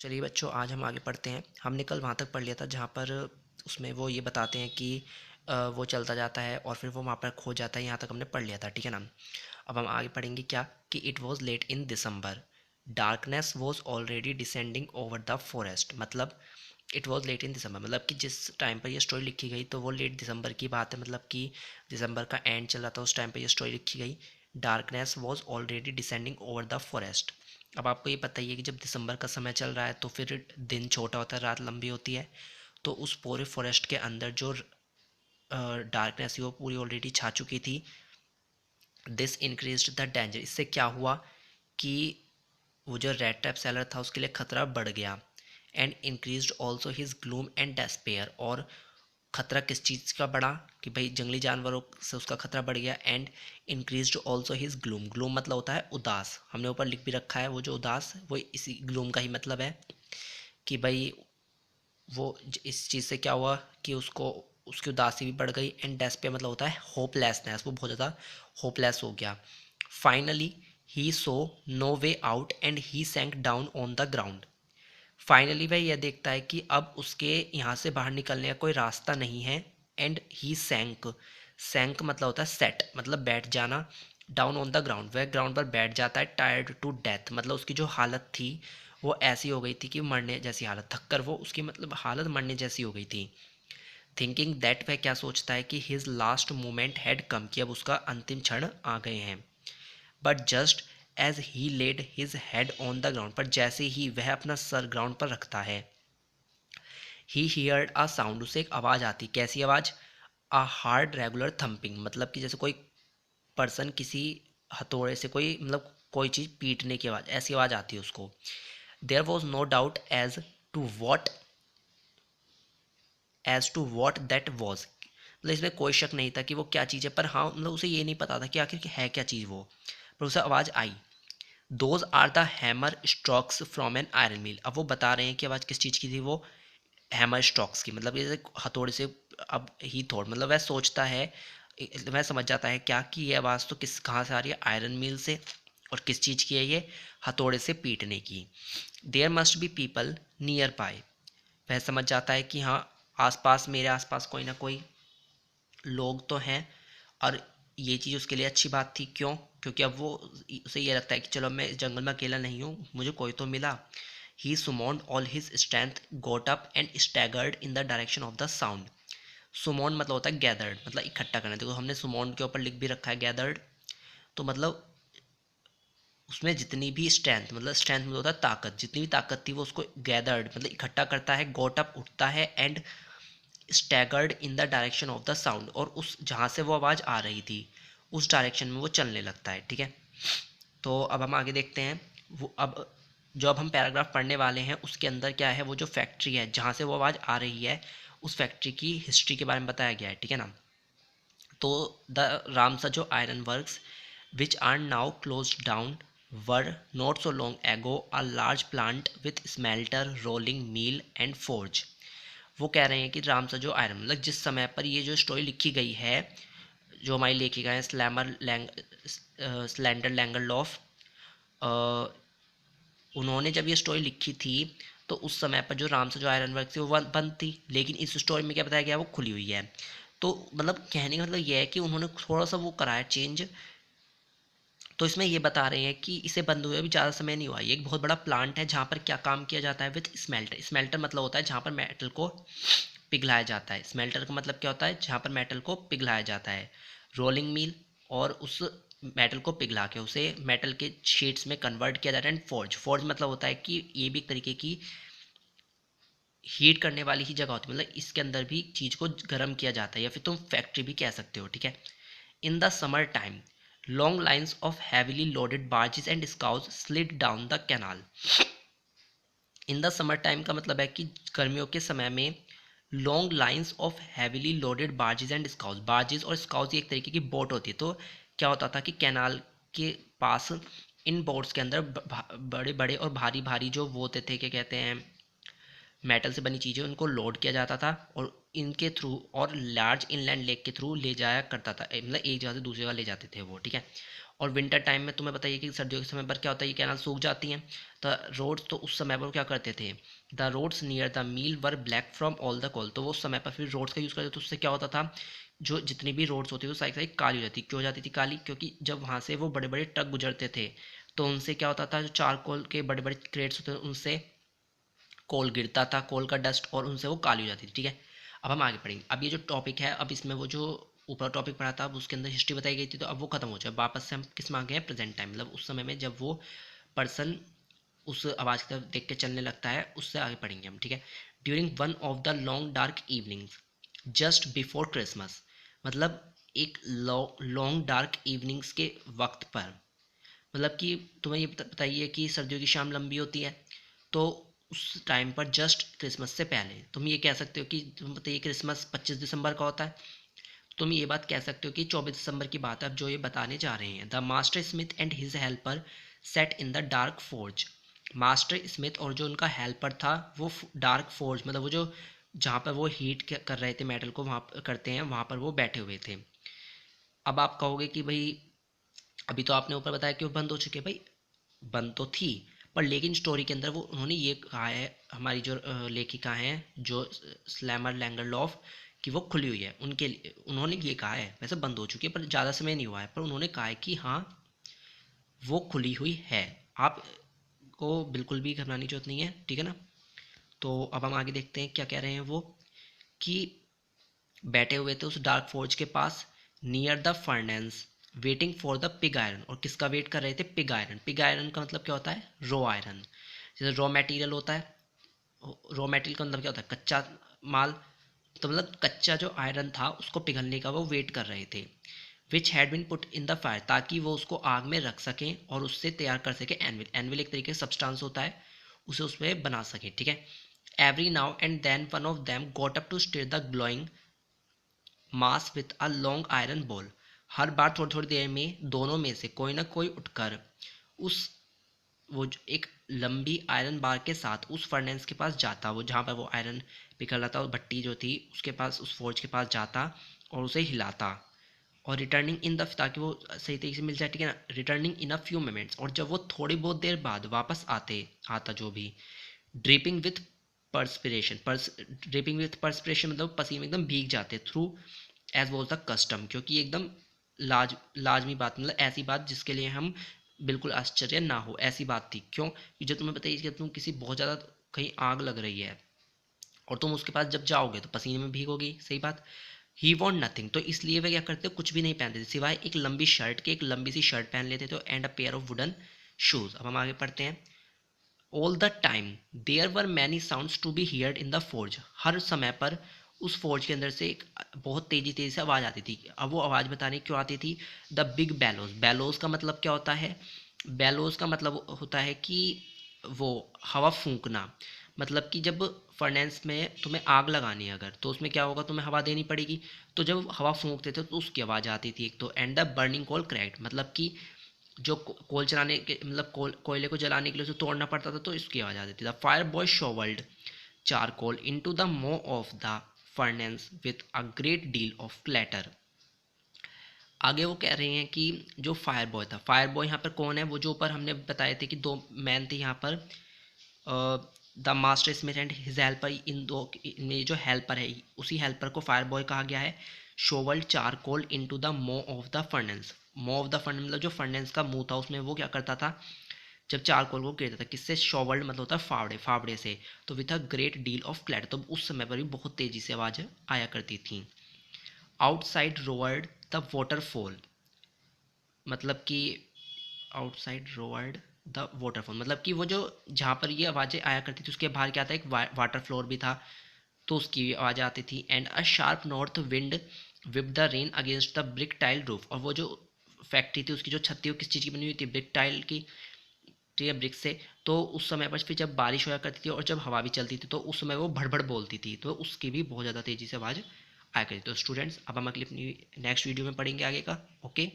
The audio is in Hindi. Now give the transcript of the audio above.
चलिए बच्चों, आज हम आगे पढ़ते हैं। हमने कल वहाँ तक पढ़ लिया था जहाँ पर उसमें वो ये बताते हैं कि वो चलता जाता है और फिर वो वहाँ पर खो जाता है। यहाँ तक हमने पढ़ लिया था, ठीक है ना। अब हम आगे पढ़ेंगे क्या कि it was late in December, darkness was already descending over the forest. मतलब it was late in December मतलब कि जिस टाइम पर ये स्टोरी लिखी गई तो वो लेट दिसंबर की बात है, मतलब कि दिसंबर का एंड चल रहा था उस टाइम पर ये स्टोरी लिखी गई। Darkness was already descending over the forest. अब आपको ये पता ही है कि जब दिसंबर का समय चल रहा है तो फिर दिन छोटा होता है, रात लंबी होती है। तो उस पूरे फॉरेस्ट के अंदर जो डार्कनेस थी वो पूरी ऑलरेडी छा चुकी थी। दिस इंक्रीज द डेंजर, इससे क्या हुआ कि वो जो रेड टैप सेलर था उसके लिए खतरा बढ़ गया। And increase also his gloom and despair, और खतरा किस चीज़ का बढ़ा कि भाई जंगली जानवरों से उसका खतरा बढ़ गया। And increase also his gloom, gloom मतलब होता है उदास, हमने ऊपर लिख भी रखा है वो जो उदास वो इसी ग्लूम का ही मतलब है कि भाई वो इस चीज़ से क्या हुआ कि उसको उसकी उदासी भी बढ़ गई। एंड डेस्पेयर मतलब होता है होपलेसनेस, वो बहुत ज़्यादा होपलेस हो गया। Finally he saw no way out and he sank down on the ground. Finally वह यह देखता है कि अब उसके यहाँ से बाहर निकलने का कोई रास्ता नहीं है। एंड ही सैंक, सैंक मतलब होता है सेट, मतलब बैठ जाना। डाउन ऑन द ग्राउंड, वह ग्राउंड पर बैठ जाता है। टायर्ड टू डेथ मतलब उसकी जो हालत थी वो ऐसी हो गई थी कि मरने जैसी हालत, थककर वो उसकी मतलब हालत मरने जैसी हो गई थी। थिंकिंग दैट, वह क्या सोचता है कि his last moment had come, कि अब उसका अंतिम क्षण आ गए हैं। But just as he laid his head on the ground, पर जैसे ही वह अपना सर ग्राउंड पर रखता है, ही हियर्ड अ साउंड, उसे एक आवाज़ आती। कैसी आवाज़? अ हार्ड रेगुलर थम्पिंग, मतलब कि जैसे कोई पर्सन किसी हथौड़े से कोई मतलब कोई चीज़ पीटने की आवाज़, ऐसी आवाज़ आती है उसको। There was no doubt as to what that was, मतलब इसमें कोई शक नहीं था कि वो क्या चीज़ है, पर हाँ मतलब उसे ये नहीं पता था कि आखिर है क्या चीज़ वो। पर उसे आवाज़ आई। Those are the hammer strokes from an iron mill, अब वो बता रहे हैं कि आवाज़ किस चीज़ की थी वो, हैमर स्ट्रोक्स की, मतलब ये हथौड़े से। अब ही थॉट मतलब वह सोचता है, वह समझ जाता है क्या कि ये आवाज़ तो किस कहाँ से आ रही है, आयरन मिल से। और किस चीज़ की है ये, हथौड़े से पीटने की। There must be people nearby, वह समझ जाता है कि हाँ आसपास, मेरे आसपास कोई ना कोई लोग तो हैं। और ये चीज़ उसके लिए अच्छी बात थी, क्यों? क्योंकि अब वो उसे ये लगता है कि चलो मैं इस जंगल में अकेला नहीं हूँ, मुझे कोई तो मिला। He summoned all his strength, got up and staggered in the direction of the sound. Summoned मतलब होता है गैदर्ड, मतलब इकट्ठा करना। देखो हमने सुमोन्ड के ऊपर लिख भी रखा है गैदर्ड, तो मतलब उसमें जितनी भी स्ट्रेंथ, मतलब स्ट्रेंथ मतलब होता है ताकत, जितनी भी ताकत थी वो उसको गैदर्ड मतलब इकट्ठा करता है। गोट अप उठता है, and staggered in the direction of the sound, और उस जहाँ से वो आवाज़ आ रही थी उस डायरेक्शन में वो चलने लगता है, ठीक है। तो अब हम आगे देखते हैं। वो अब जो अब हम पैराग्राफ पढ़ने वाले हैं उसके अंदर क्या है, वो जो फैक्ट्री है जहाँ से वो आवाज़ आ रही है उस फैक्ट्री की हिस्ट्री के बारे में बताया गया है, ठीक है ना। तो the Ramsjo iron works which are now closed down were not so long ago a large plant with smelter, rolling mill and forge. वो कह रहे हैं कि रामसजो आयरन मतलब जिस समय पर ये जो स्टोरी लिखी गई है, जो हमारी लेखिका है स्लैंडर लैंगरलॉफ, उन्होंने जब ये स्टोरी लिखी थी तो उस समय पर जो रामसजो आयरन वर्क थी वो बंद थी, लेकिन इस स्टोरी में क्या बताया गया, वो खुली हुई है। तो मतलब कहने का मतलब ये है कि उन्होंने थोड़ा सा वो कराया चेंज। तो इसमें ये बता रहे हैं कि इसे बंद हुए अभी ज़्यादा समय नहीं हुआ। ये एक बहुत बड़ा प्लांट है जहाँ पर क्या काम किया जाता है, विथ स्मेल्टर। स्मेल्टर मतलब होता है जहाँ पर मेटल को पिघलाया जाता है। स्मेल्टर का मतलब क्या होता है, जहाँ पर मेटल को पिघलाया जाता है। रोलिंग मिल, और उस मेटल को पिघला के उसे मेटल के शीट्स में कन्वर्ट किया जाता है। एंड फोर्ज, फोर्ज मतलब होता है कि ये भी एक तरीके की हीट करने वाली ही जगह होती है, मतलब इसके अंदर भी चीज़ को गर्म किया जाता है, या फिर तुम फैक्ट्री भी कह सकते हो, ठीक है। In the summer time long lines of heavily loaded barges and scows slid down the canal. In the summer time का मतलब है कि गर्मियों के समय में long lines of heavily loaded barges and scows, barges और स्काउज एक तरीके की बोट होती है। तो क्या होता था कि कैनाल के पास इन बोट्स के अंदर बड़े बड़े और भारी भारी जो वो होते थे, क्या कहते हैं, मेटल से बनी चीज़ें, उनको लोड किया जाता था और इनके थ्रू और लार्ज इनलैंड लेक के थ्रू ले जाया करता था, मतलब एक जगह से दूसरी जगह ले जाते थे वो, ठीक है। और विंटर टाइम में तुम्हें बताइए कि सर्दियों के समय पर क्या होता है, ये कैनाल सूख जाती हैं। द रोड्स, तो उस समय पर क्या करते थे, the roads near the mill were black from all the coal, तो वो उस समय पर फिर रोड्स का यूज़ करते थे। तो उससे क्या होता था, जो जितनी भी रोड्स होती थी वो सारी सारी काली हो जाती। क्यों हो जाती थी काली, क्योंकि जब वहाँ से वो बड़े बड़े ट्रक गुजरते थे तो उनसे क्या होता था, जो चारकोल के बड़े बड़े क्रेट्स होते थे उनसे कोल गिरता था, कोल का डस्ट, और उनसे वो काली हो जाती थी। ठीक है, अब हम आगे पढ़ेंगे। अब ये जो टॉपिक है, अब इसमें वो जो ऊपर टॉपिक पढ़ा था अब उसके अंदर हिस्ट्री बताई गई थी, तो अब वो खत्म हो जाए। वापस से हम किस में आ गए हैं, प्रेजेंट टाइम, मतलब उस समय में जब वो पर्सन उस आवाज़ की तरफ देख के चलने लगता है, उससे आगे पढ़ेंगे हम। ठीक है, during one of the long dark evenings just before Christmas, मतलब एक लॉन्ग डार्क इवनिंग्स के वक्त पर, मतलब कि तुम्हें ये बताइए कि सर्दियों की शाम लंबी होती है, तो उस टाइम पर जस्ट क्रिसमस से पहले तुम ये कह सकते हो कि तुम बताइए क्रिसमस 25 दिसंबर का होता है, तुम ये बात कह सकते हो कि 24 दिसंबर की बात है। अब जो ये बताने जा रहे हैं, the master smith and his helper set in the dark forge, master Smith और जो उनका हेल्पर था वो डार्क फोर्ज, मतलब वो जो जहाँ पर वो हीट कर रहे थे मेटल को, वहाँ करते हैं, वहाँ पर वो बैठे हुए थे। अब आप कहोगे कि भाई अभी तो आपने ऊपर बताया कि वो बंद हो चुके हैं, भाई बंद तो थी, पर लेकिन स्टोरी के अंदर वो उन्होंने ये कहा है, हमारी जो लेखिका हैं जो स्लैमर लैंगरलॉफ, कि वो खुली हुई है उनके लिए, उन्होंने ये कहा है। वैसे बंद हो चुकी है पर ज़्यादा समय नहीं हुआ है, पर उन्होंने कहा है कि हाँ वो खुली हुई है, आप को बिल्कुल भी घबराने की जरूरत नहीं है। ठीक है ना, तो अब हम आगे देखते हैं क्या कह रहे हैं वो, कि बैठे हुए थे उस डार्क फोर्ज के पास, near the furnace, waiting for the pig iron, और किसका वेट कर रहे थे, पिग आयरन। पिग आयरन का मतलब क्या होता है, रॉ आयरन, जैसे रॉ मटेरियल होता है, रॉ मटेरियल का मतलब क्या होता है, कच्चा माल, तो मतलब कच्चा जो आयरन था उसको पिघलने का वो वेट कर रहे थे। Which had been put in the fire, ताकि वो उसको आग में रख सकें और उससे तैयार कर सकें एनविल। एनविल एक तरीके से सब्सटेंस होता है, उसे उसमें बना सकें। ठीक है, every now and then one of them got up to steer the glowing mass with a long iron ball, हर बार थोड़ी थोड़ी देर में दोनों में से कोई ना कोई उठकर उस वो जो एक लंबी आयरन बार के साथ उस फर्नेंस के पास जाता, वो जहाँ पर वो आयरन पिघल रहा था, और भट्टी जो थी उसके पास, उस फोर्ज के पास जाता और उसे हिलाता, और रिटर्निंग इन द, ताकि वो सही तरीके से मिल जाए। ठीक है ना, returning in a few moments, और जब वो थोड़ी बहुत देर बाद वापस आता जो भी, dripping with perspiration, dripping with perspiration मतलब पसीने में एकदम भीग जाते, through as was the custom, क्योंकि एकदम लाजमी बात, मतलब ऐसी बात जिसके लिए हम बिल्कुल आश्चर्य ना हो, ऐसी बात थी। क्यों, जो तुम्हें बताइए कि तुम किसी बहुत ज़्यादा कहीं आग लग रही है और तुम उसके पास जब जाओगे तो पसीने में भीगोगी, सही बात। ही वॉन्ट नथिंग, तो इसलिए वे क्या करते, कुछ भी नहीं पहनते थे सिवाय एक लंबी शर्ट के, एक लंबी सी शर्ट पहन लेते थे, and a pair of wooden shoes. अब हम आगे पढ़ते हैं। All the time there were many sounds to be heard in the forge, हर समय पर उस फोर्ज के अंदर से एक बहुत तेजी तेजी से आवाज़ आती थी। अब वो आवाज़ बताने क्यों आती थी, द बिग बैलोज, बैलोज का मतलब क्या होता है, बैलोज का मतलब होता है कि वो हवा फूंकना, मतलब कि जब फर्नेंस में तुम्हें आग लगानी है अगर, तो उसमें क्या होगा, तुम्हें हवा देनी पड़ेगी, तो जब हवा फूंकते थे तो उसकी आवाज़ आती थी एक तो। And the burning coal cracked, मतलब कि जो कोल चलाने के, मतलब कोयले को जलाने के लिए उसे तोड़ना पड़ता था, तो इसकी आवाज़ आती थी। The fire boy shovelled charcoal into the maw of the furnace with a great deal of clatter. आगे वो कह रहे हैं कि जो फायर बॉय था, फायर बॉय यहाँ पर कौन है, वो जो ऊपर हमने बताए थे कि दो मैन थे यहाँ पर, the master smith and his helper, इन दो में जो हेल्पर है उसी हेल्पर को फायर बॉय कहा गया है। शोवल्ड charcoal into the maw of the furnace, मो ऑफ द फर्नेंस मतलब जो फर्नेंस का मुंह था उसमें वो क्या करता था, जब चारकोल को गिरता था, किससे, शोवल्ड मतलब होता है फावड़े, फावड़े से, तो with a great deal of CLAT, तो उस समय पर भी बहुत तेजी से आवाज़ आया करती थी। आउटसाइड रोवर्ड द वाटरफॉल, मतलब कि आउटसाइड रोवर्ड द वाटरफॉल, मतलब कि वो जो जहाँ पर ये आवाज़ें आया करती थी उसके बाहर क्या था, एक वाटर फ्लोर भी था, तो उसकी भी आवाज़ आती थी। And a sharp north wind whip the rain against the brick tile roof, और वो जो फैक्ट्री थी उसकी जो छत थी वो किस चीज़ की बनी हुई थी, ब्रिक टाइल की, ठीक है, ब्रिक से। तो उस समय पर फिर जब बारिश होया करती थी और जब हवा भी चलती थी तो उस समय वो भड़बड़ बोलती थी, तो उसकी भी बहुत ज़्यादा तेज़ी से आवाज़ आया करती थी। तो स्टूडेंट्स अब हम अगली अपनी नेक्स्ट वीडियो में पढ़ेंगे आगे का। ओके।